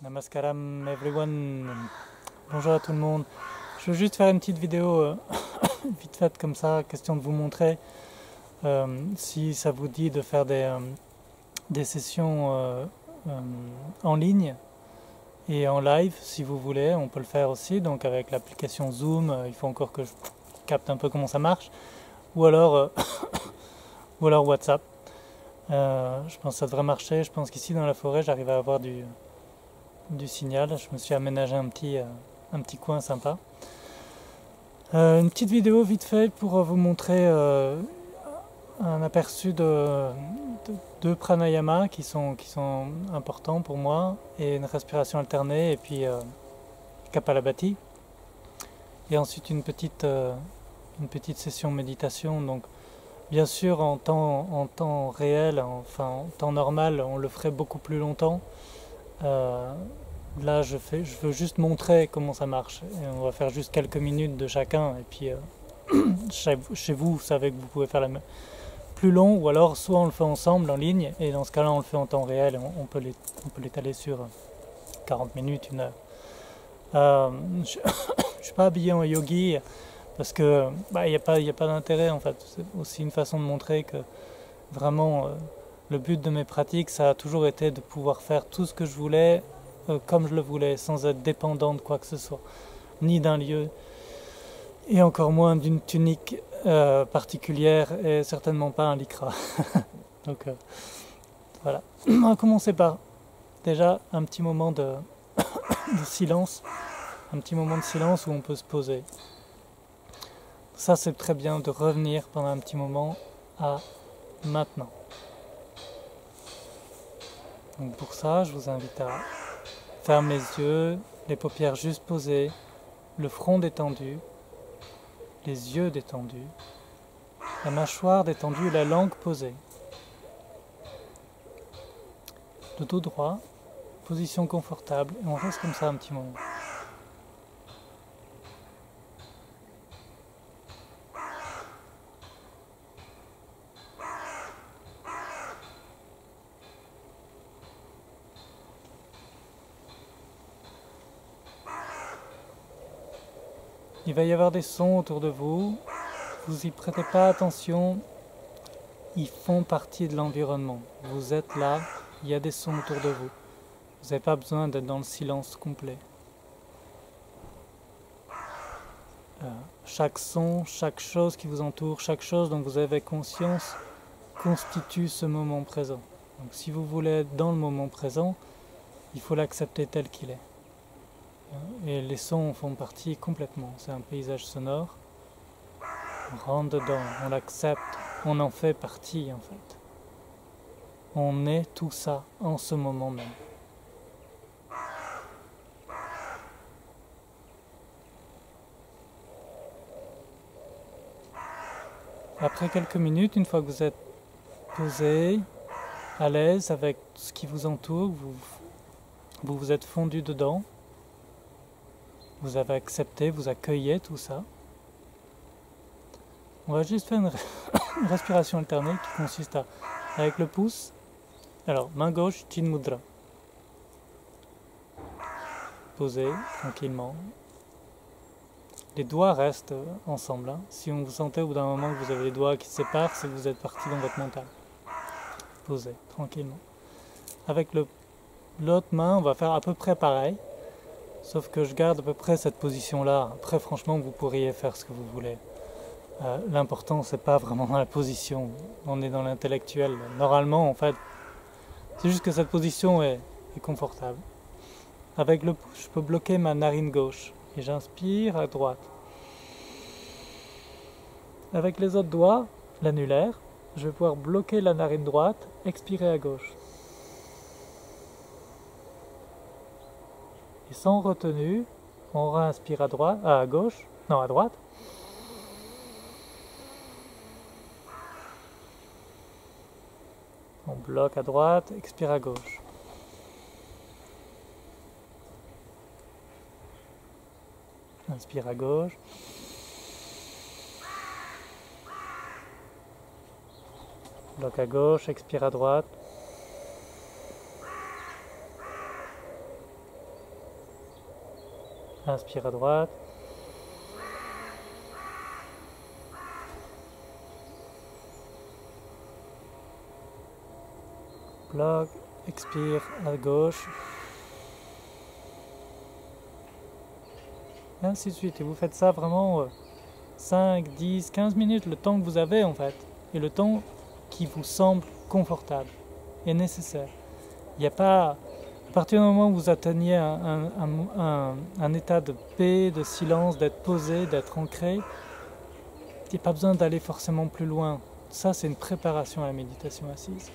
Namaskaram everyone. Bonjour à tout le monde. Je veux juste faire une petite vidéo vite faite comme ça, question de vous montrer si ça vous dit de faire des sessions en ligne et en live si vous voulez. On peut le faire aussi, donc avec l'application Zoom. Il faut encore que je capte un peu comment ça marche. Ou alors, ou alors WhatsApp. Je pense que ça devrait marcher. Je pense qu'ici dans la forêt j'arrive à avoir du signal. Je me suis aménagé un petit coin sympa. Une petite vidéo vite fait pour vous montrer un aperçu de deux pranayama qui sont importants pour moi, et une respiration alternée, et puis Kapalabhati, et ensuite une petite session méditation. Donc bien sûr en temps réel, enfin en temps normal, on le ferait beaucoup plus longtemps. Là, je veux juste montrer comment ça marche. Et on va faire juste quelques minutes de chacun. Et puis, chez vous, vous savez que vous pouvez faire plus long, ou alors soit on le fait ensemble en ligne, et dans ce cas-là, on le fait en temps réel. Et on peut l'étaler sur 40 minutes, une heure. Je ne suis pas habillé en yogi parce que il n'y a pas d'intérêt en fait. C'est aussi une façon de montrer que vraiment le but de mes pratiques, ça a toujours été de pouvoir faire tout ce que je voulais comme je le voulais, sans être dépendant de quoi que ce soit, ni d'un lieu, et encore moins d'une tunique particulière, et certainement pas un lycra. Donc voilà. On va commencer par déjà un petit moment de silence, un petit moment de silence où on peut se poser. Ça, c'est très bien de revenir pendant un petit moment à maintenant. Donc pour ça, je vous invite à fermer les yeux, les paupières juste posées, le front détendu, les yeux détendus, la mâchoire détendue et la langue posée. Le dos droit, position confortable, et on reste comme ça un petit moment. Il va y avoir des sons autour de vous, vous y prêtez pas attention, ils font partie de l'environnement. Vous êtes là, il y a des sons autour de vous. Vous n'avez pas besoin d'être dans le silence complet. Chaque son, chaque chose qui vous entoure, chaque chose dont vous avez conscience constitue ce moment présent. Donc si vous voulez être dans le moment présent, il faut l'accepter tel qu'il est. Et les sons font partie complètement. C'est un paysage sonore. On rentre dedans, on l'accepte, on en fait partie en fait. On est tout ça en ce moment même. Après quelques minutes, une fois que vous êtes posé, à l'aise avec ce qui vous entoure, vous êtes fondu dedans, vous avez accepté, vous accueillez tout ça. On va juste faire une respiration alternée qui consiste à, avec le pouce, alors main gauche, Chin Mudra. Posé tranquillement. Les doigts restent ensemble. Si vous sentez au bout d'un moment que vous avez les doigts qui se séparent, c'est que vous êtes parti dans votre mental. Posé tranquillement. Avec l'autre main, on va faire à peu près pareil. Sauf que je garde à peu près cette position-là. Après, franchement, vous pourriez faire ce que vous voulez. L'important, c'est pas vraiment dans la position. On est dans l'intellectuel. Normalement, en fait, c'est juste que cette position est confortable. Avec le pouce, je peux bloquer ma narine gauche. Et j'inspire à droite. Avec les autres doigts, l'annulaire, je vais pouvoir bloquer la narine droite, expirer à gauche. Et sans retenue, on réinspire à droite, à gauche, non à droite. On bloque à droite, expire à gauche. Inspire à gauche. Bloque à gauche, expire à droite. Inspire à droite. Bloc, expire à gauche. Et ainsi de suite. Et vous faites ça vraiment 5, 10, 15 minutes, le temps que vous avez en fait. Et le temps qui vous semble confortable et nécessaire. Il n'y a pas... À partir du moment où vous atteignez un état de paix, de silence, d'être posé, d'être ancré, il n'y a pas besoin d'aller forcément plus loin. Ça, c'est une préparation à la méditation assise.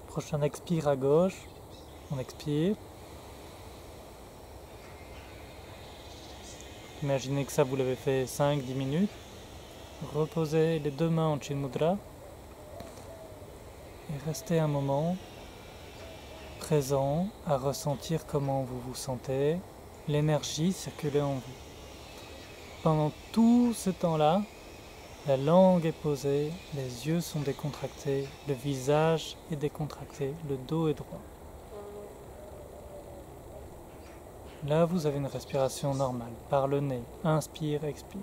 Prochain expire à gauche. On expire. Imaginez que ça, vous l'avez fait 5-10 minutes. Reposez les deux mains en Chin Mudra. Et restez un moment présent à ressentir comment vous vous sentez, l'énergie circuler en vous. Pendant tout ce temps-là, la langue est posée, les yeux sont décontractés, le visage est décontracté, le dos est droit. Là, vous avez une respiration normale, par le nez. Inspire, expire.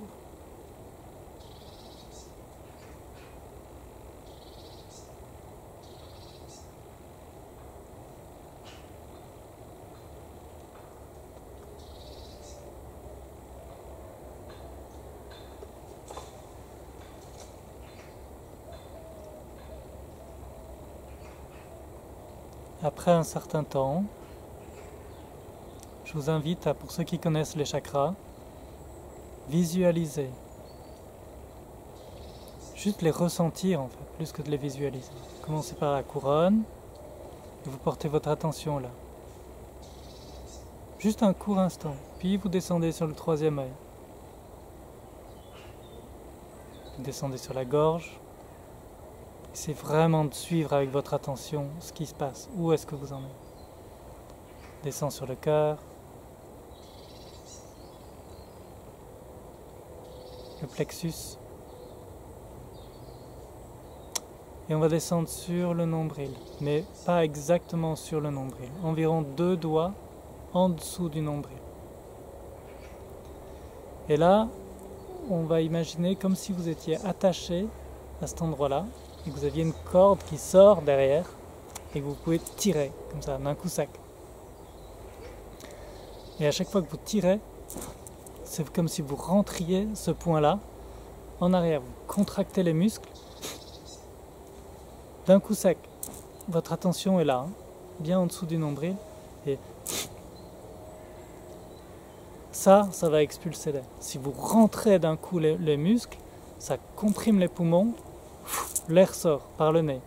Après un certain temps, je vous invite à, pour ceux qui connaissent les chakras, visualiser. Juste les ressentir en fait, plus que de les visualiser. Commencez par la couronne et vous portez votre attention là. Juste un court instant, puis vous descendez sur le troisième œil. Vous descendez sur la gorge. Essayez vraiment de suivre avec votre attention ce qui se passe. Où est-ce que vous en êtes? Descend sur le cœur. Le plexus. Et on va descendre sur le nombril. Mais pas exactement sur le nombril. Environ 2 doigts en dessous du nombril. Et là, on va imaginer comme si vous étiez attaché à cet endroit-là. Et que vous aviez une corde qui sort derrière et que vous pouvez tirer comme ça d'un coup sec. Et à chaque fois que vous tirez, c'est comme si vous rentriez ce point-là en arrière. Vous contractez les muscles d'un coup sec. Votre attention est là, hein, bien en dessous du nombril. Et ça va expulser l'air. Si vous rentrez d'un coup les muscles, ça comprime les poumons. L'air sort par le nez.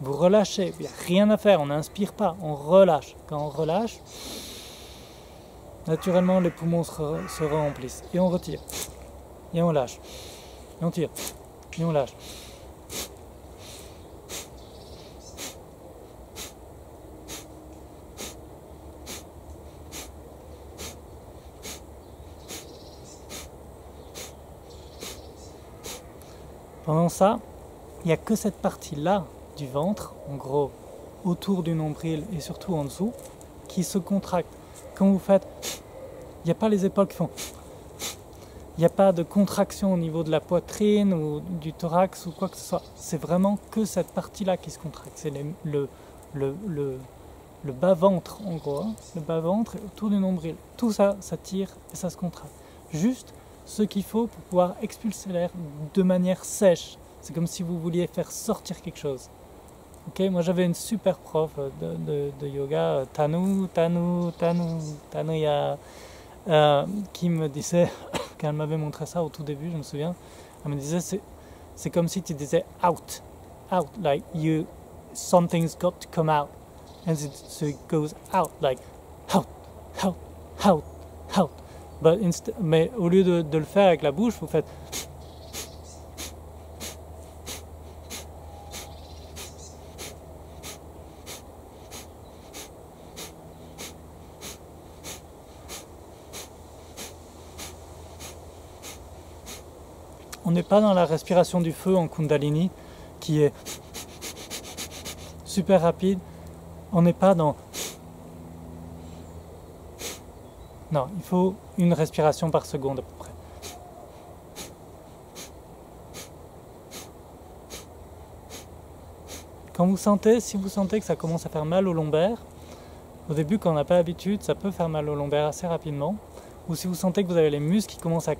Vous relâchez, il n'y a rien à faire, on n'inspire pas, on relâche. Quand on relâche, naturellement les poumons se remplissent. Et on retire. Et on lâche. Et on tire. Et on lâche. Pendant ça, il n'y a que cette partie-là du ventre, en gros autour du nombril et surtout en dessous qui se contractent. Quand vous faites, il n'y a pas les épaules qui font, il n'y a pas de contraction au niveau de la poitrine ou du thorax ou quoi que ce soit. C'est vraiment que cette partie-là qui se contracte. C'est le bas-ventre en gros, hein. Le bas-ventre autour du nombril. Tout ça, ça tire et ça se contracte. Juste ce qu'il faut pour pouvoir expulser l'air de manière sèche. C'est comme si vous vouliez faire sortir quelque chose. Okay, moi j'avais une super prof de yoga, Tanuya, qui me disait, quand elle m'avait montré ça au tout début, je me souviens, elle me disait c'est comme si tu disais out, like something's got to come out, and so it goes out, like out, out, out, out. Mais au lieu de le faire avec la bouche, vous faites. On n'est pas dans la respiration du feu en Kundalini qui est super rapide. On n'est pas dans... Non, il faut une respiration par seconde à peu près. Quand vous sentez, si vous sentez que ça commence à faire mal au lombaire, au début quand on n'a pas l'habitude, ça peut faire mal au lombaire assez rapidement. Ou si vous sentez que vous avez les muscles qui commencent à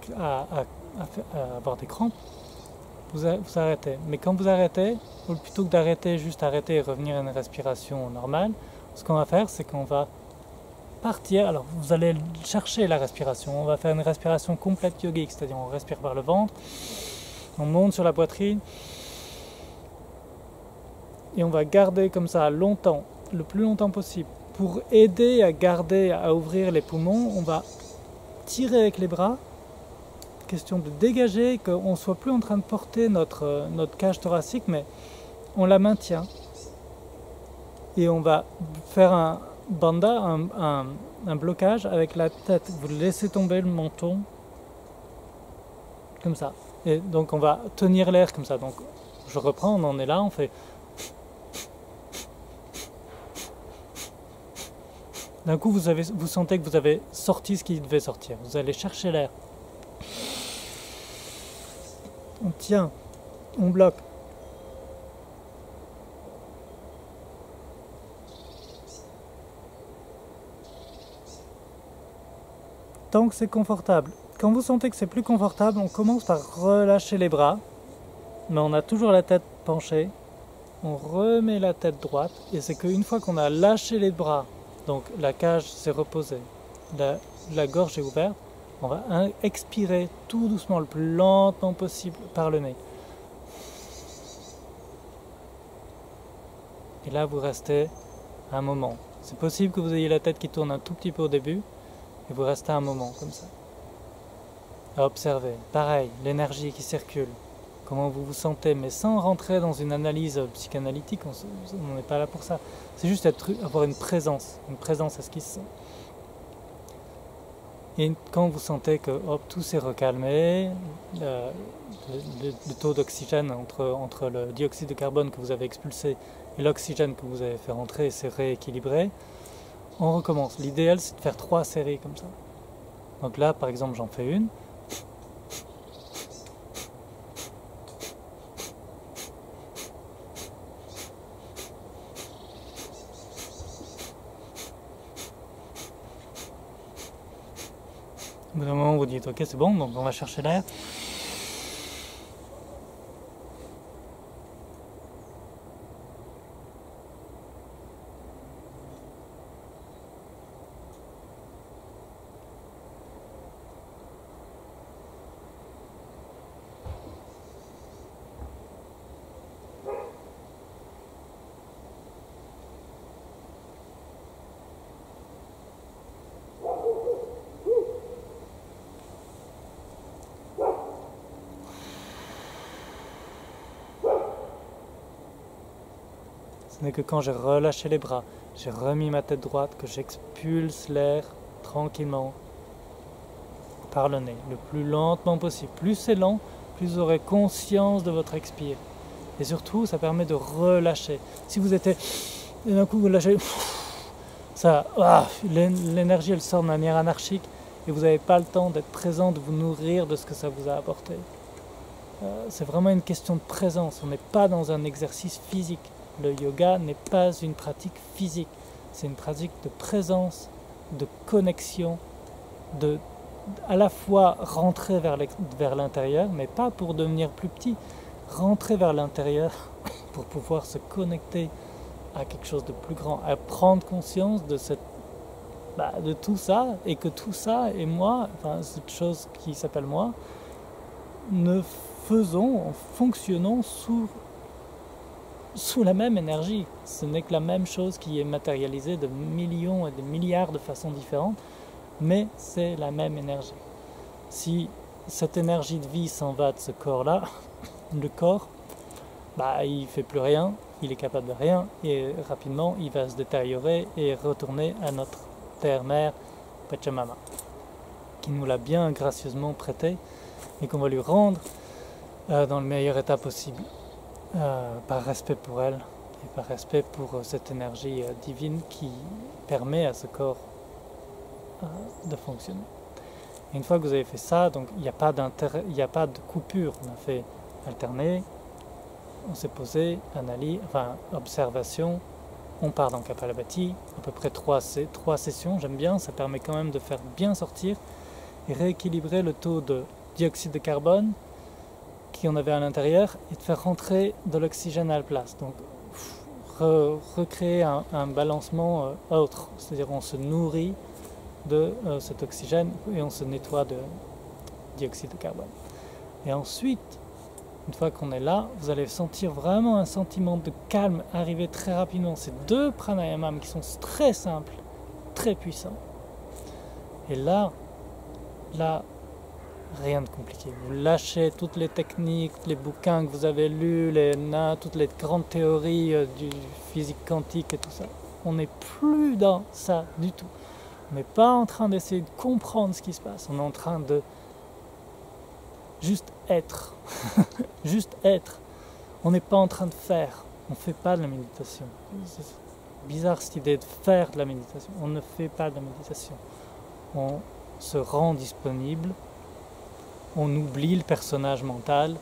avoir des crampes, vous arrêtez. Mais quand vous arrêtez, plutôt que d'arrêter, juste arrêter et revenir à une respiration normale, ce qu'on va faire, c'est qu'on va partir. Alors vous allez chercher la respiration. On va faire une respiration complète yogique, c'est-à-dire on respire par le ventre, on monte sur la poitrine et on va garder comme ça longtemps, le plus longtemps possible. Pour aider à garder, à ouvrir les poumons, on va tirer avec les bras. Question de dégager, qu'on ne soit plus en train de porter notre cage thoracique, mais on la maintient. Et on va faire un bandha, un blocage avec la tête. Vous laissez tomber le menton, comme ça. Et donc on va tenir l'air comme ça. Donc je reprends, on en est là, on fait... D'un coup, vous sentez que vous avez sorti ce qui devait sortir. Vous allez chercher l'air. On tient, on bloque. Tant que c'est confortable. Quand vous sentez que c'est plus confortable, on commence par relâcher les bras. Mais on a toujours la tête penchée. On remet la tête droite. Et c'est qu'une fois qu'on a lâché les bras, donc la cage s'est reposée, la gorge est ouverte, on va expirer tout doucement, le plus lentement possible par le nez. Et là, vous restez un moment. C'est possible que vous ayez la tête qui tourne un tout petit peu au début, et vous restez un moment comme ça. À observer. Pareil, l'énergie qui circule, comment vous vous sentez, mais sans rentrer dans une analyse psychanalytique, on n'est pas là pour ça. C'est juste avoir une présence à ce qui se sent. Et quand vous sentez que tout s'est recalmé, le taux d'oxygène entre le dioxyde de carbone que vous avez expulsé et l'oxygène que vous avez fait rentrer s'est rééquilibré, on recommence. L'idéal, c'est de faire 3 séries comme ça. Donc là, par exemple, j'en fais une. Au bout d'un moment, vous dites ok, c'est bon, donc on va chercher l'air. Ce n'est que quand j'ai relâché les bras, j'ai remis ma tête droite, que j'expulse l'air tranquillement par le nez, le plus lentement possible. Plus c'est lent, plus vous aurez conscience de votre expire. Et surtout, ça permet de relâcher. Si vous étiez et d'un coup vous lâchez, ça, l'énergie elle sort de manière anarchique et vous n'avez pas le temps d'être présent, de vous nourrir de ce que ça vous a apporté. C'est vraiment une question de présence, on n'est pas dans un exercice physique. Le yoga n'est pas une pratique physique, c'est une pratique de présence, de connexion, de à la fois rentrer vers l'intérieur, mais pas pour devenir plus petit, rentrer vers l'intérieur pour pouvoir se connecter à quelque chose de plus grand, à prendre conscience de tout ça, et que tout ça et moi, enfin cette chose qui s'appelle moi, ne fonctionnons sous la même énergie. Ce n'est que la même chose qui est matérialisée de millions et de milliards de façons différentes, mais c'est la même énergie. Si cette énergie de vie s'en va de ce corps-là, le corps, il ne fait plus rien, il est capable de rien, et rapidement il va se détériorer et retourner à notre terre-mère, Pachamama, qui nous l'a bien gracieusement prêté et qu'on va lui rendre dans le meilleur état possible, par respect pour elle et par respect pour cette énergie divine qui permet à ce corps de fonctionner. Et une fois que vous avez fait ça, donc il n'y a pas de coupure, on a fait alterner, on s'est posé, analyse, observation, on part dans Kapalabhati, à peu près 3 sessions, j'aime bien, ça permet quand même de faire bien sortir et rééquilibrer le taux de dioxyde de carbone qu'on avait à l'intérieur et de faire rentrer de l'oxygène à la place. Donc recréer un balancement autre, c'est-à-dire on se nourrit de cet oxygène et on se nettoie de dioxyde de carbone. Et ensuite, une fois qu'on est là, vous allez sentir vraiment un sentiment de calme arriver très rapidement. Ces 2 pranayamam qui sont très simples, très puissants. Et là, rien de compliqué. Vous lâchez toutes les techniques, les bouquins que vous avez lus, toutes les grandes théories du physique quantique et tout ça. On n'est plus dans ça du tout. On n'est pas en train d'essayer de comprendre ce qui se passe. On est en train de juste être. Juste être. On n'est pas en train de faire. On ne fait pas de la méditation. C'est bizarre cette idée de faire de la méditation. On ne fait pas de la méditation. On se rend disponible. On oublie le personnage mental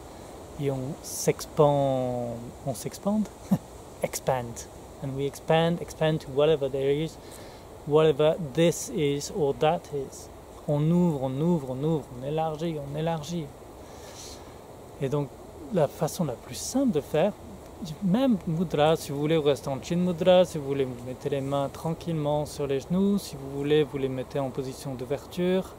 et on s'expand. Expand. And we expand to whatever there is, whatever this is or that is. On ouvre, on élargit. Et donc, la façon la plus simple de faire, même mudra, si vous voulez, vous restez en chin mudra, si vous voulez, vous mettez les mains tranquillement sur les genoux, si vous voulez, vous les mettez en position d'ouverture.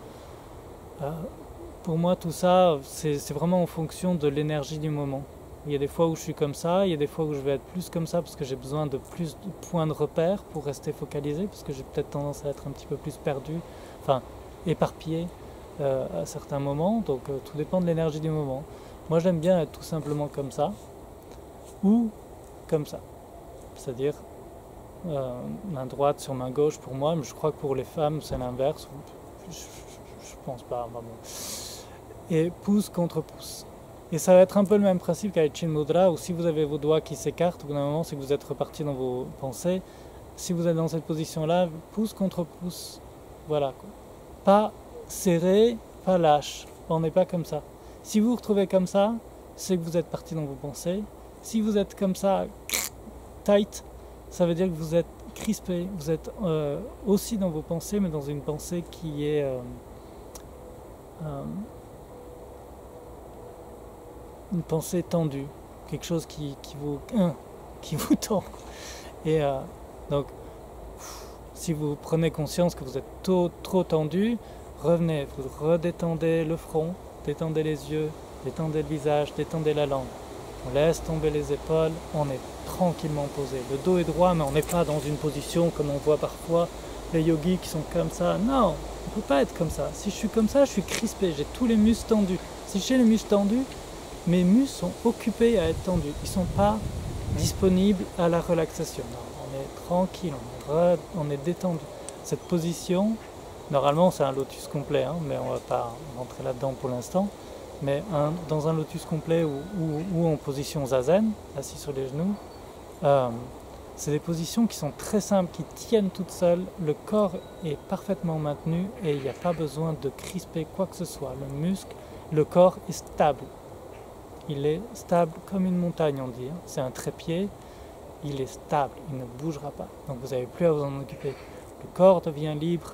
Pour moi, tout ça, c'est vraiment en fonction de l'énergie du moment. Il y a des fois où je suis comme ça, il y a des fois où je vais être plus comme ça parce que j'ai besoin de plus de points de repère pour rester focalisé, parce que j'ai peut-être tendance à être un petit peu plus perdu, éparpillé à certains moments, donc tout dépend de l'énergie du moment. Moi, j'aime bien être tout simplement comme ça, ou comme ça, c'est-à-dire main droite sur main gauche pour moi, mais je crois que pour les femmes, c'est l'inverse, je pense pas, et pouce contre pouce. Et ça va être un peu le même principe qu'avec Chin Mudra, où si vous avez vos doigts qui s'écartent, au bout d'un moment, c'est que vous êtes reparti dans vos pensées. Si vous êtes dans cette position-là, pouce contre pouce, voilà. Pas serré, pas lâche. On n'est pas comme ça. Si vous vous retrouvez comme ça, c'est que vous êtes parti dans vos pensées. Si vous êtes comme ça, tight, ça veut dire que vous êtes crispé. Vous êtes aussi dans vos pensées, mais dans une pensée qui est... une pensée tendue, quelque chose qui vous tend. Et donc, si vous prenez conscience que vous êtes trop tendu, revenez, vous redétendez le front, détendez les yeux, détendez le visage, détendez la langue. On laisse tomber les épaules, on est tranquillement posé. Le dos est droit, mais on n'est pas dans une position comme on voit parfois les yogis qui sont comme ça. Non, on ne peut pas être comme ça. Si je suis comme ça, je suis crispé, j'ai tous les muscles tendus. Si j'ai les muscles tendus, mes muscles sont occupés à être tendus. Ils ne sont pas disponibles à la relaxation. Non, on est tranquille, on est détendu. Cette position, normalement c'est un lotus complet, mais on ne va pas rentrer là-dedans pour l'instant. Mais dans un lotus complet ou en position zazen, assis sur les genoux, C'est des positions qui sont très simples, qui tiennent toutes seules. Le corps est parfaitement maintenu et il n'y a pas besoin de crisper quoi que ce soit. Le corps est stable. Il est stable comme une montagne, on dit. C'est un trépied, il est stable, il ne bougera pas. Donc vous n'avez plus à vous en occuper. Le corps devient libre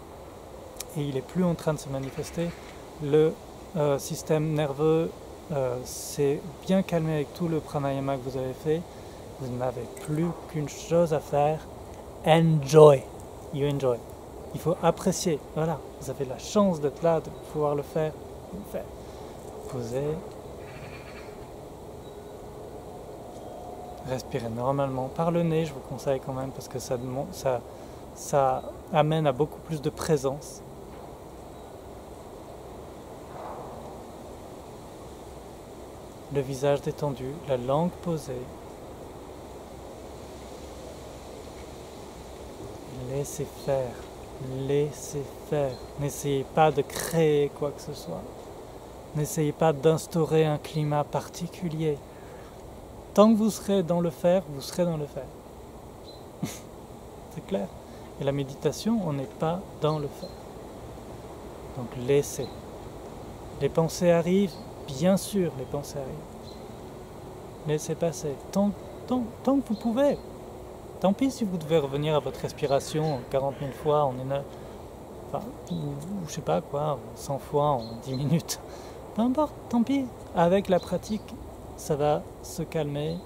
et il n'est plus en train de se manifester. Le système nerveux s'est bien calmé avec tout le pranayama que vous avez fait. Vous n'avez plus qu'une chose à faire. Enjoy. You enjoy. Il faut apprécier. Voilà. Vous avez la chance d'être là, de pouvoir le faire. Vous le faites. Posez. Respirez normalement par le nez, je vous conseille quand même, parce que ça amène à beaucoup plus de présence. Le visage détendu, la langue posée. Laissez faire, laissez faire. N'essayez pas de créer quoi que ce soit. N'essayez pas d'instaurer un climat particulier. Tant que vous serez dans le faire, vous serez dans le faire. C'est clair. Et la méditation, on n'est pas dans le faire. Donc laissez. Les pensées arrivent, bien sûr les pensées arrivent. Laissez passer. Tant que vous pouvez. Tant pis si vous devez revenir à votre respiration 40 000 fois en une heure. Enfin, ou je sais pas quoi, 100 fois en 10 minutes. Peu importe, tant pis. Avec la pratique, ça va se calmer.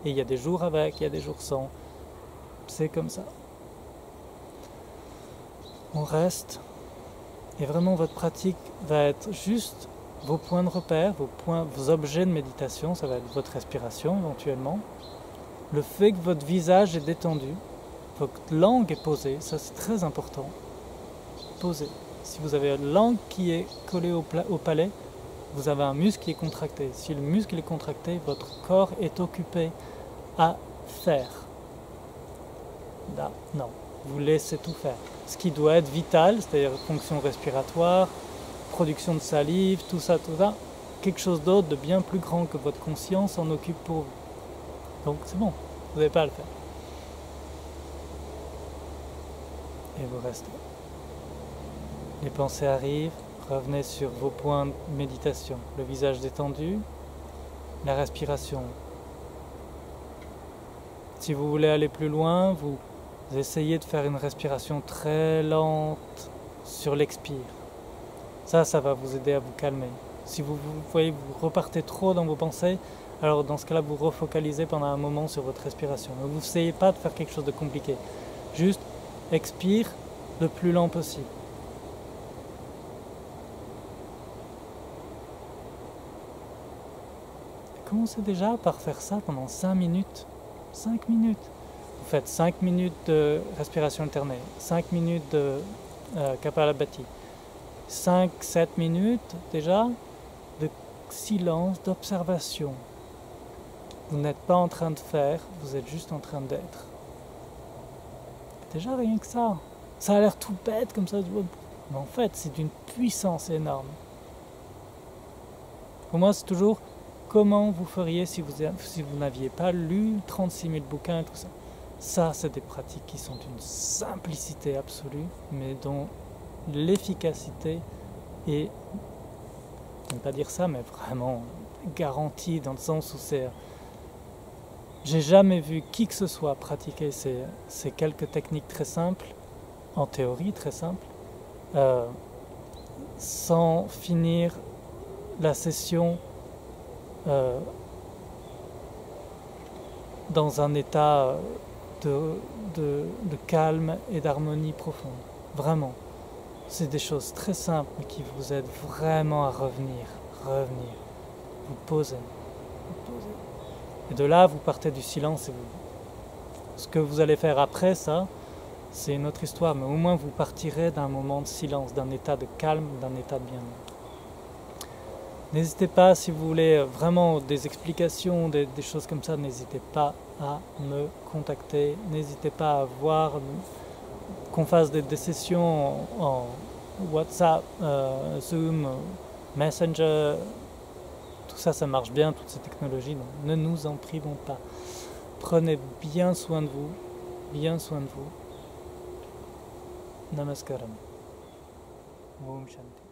Et il y a des jours avec, il y a des jours sans. C'est comme ça. On reste. Et vraiment, votre pratique va être juste vos points de repère, vos objets de méditation. Ça va être votre respiration éventuellement. Le fait que votre visage est détendu, votre langue est posée, ça c'est très important. Posée. Si vous avez une langue qui est collée au palais, vous avez un muscle qui est contracté. Si le muscle est contracté, votre corps est occupé à faire. Là, non, vous laissez tout faire. Ce qui doit être vital, c'est-à-dire fonction respiratoire, production de salive, tout ça, quelque chose d'autre de bien plus grand que votre conscience en occupe pour vous. Donc c'est bon, vous n'avez pas à le faire. Et vous restez. Les pensées arrivent, revenez sur vos points de méditation. Le visage détendu, la respiration. Si vous voulez aller plus loin, vous essayez de faire une respiration très lente sur l'expire. Ça va vous aider à vous calmer. Si vous voyez que vous repartez trop dans vos pensées, alors dans ce cas-là, vous refocalisez pendant un moment sur votre respiration. Ne vous essayez pas de faire quelque chose de compliqué. Juste expire le plus lent possible. Commencez déjà par faire ça pendant 5 minutes. 5 minutes. Vous faites 5 minutes de respiration alternée, 5 minutes de Kapalabhati, 5-7 minutes déjà de silence, d'observation. Vous n'êtes pas en train de faire, vous êtes juste en train d'être. Déjà rien que ça. Ça a l'air tout bête comme ça, mais en fait c'est d'une puissance énorme. Pour moi c'est toujours comment vous feriez si vous n'aviez pas lu 36 000 bouquins et tout ça. Ça c'est des pratiques qui sont d'une simplicité absolue, mais dont l'efficacité est, je ne vais pas dire ça, mais vraiment garantie dans le sens où c'est... J'ai jamais vu qui que ce soit pratiquer ces quelques techniques très simples, en théorie très simples, sans finir la session dans un état de calme et d'harmonie profonde. Vraiment. C'est des choses très simples mais qui vous aident vraiment à revenir. Vous posez. Et de là, vous partez du silence et ce que vous allez faire après ça, c'est une autre histoire, mais au moins vous partirez d'un moment de silence, d'un état de calme, d'un état de bien-être. N'hésitez pas, si vous voulez vraiment des explications, des choses comme ça, n'hésitez pas à me contacter, n'hésitez pas à voir qu'on fasse des sessions en WhatsApp, Zoom, Messenger, tout ça, ça marche bien, toutes ces technologies, donc ne nous en privons pas. Prenez bien soin de vous, bien soin de vous. Namaskaram. Om Shanti.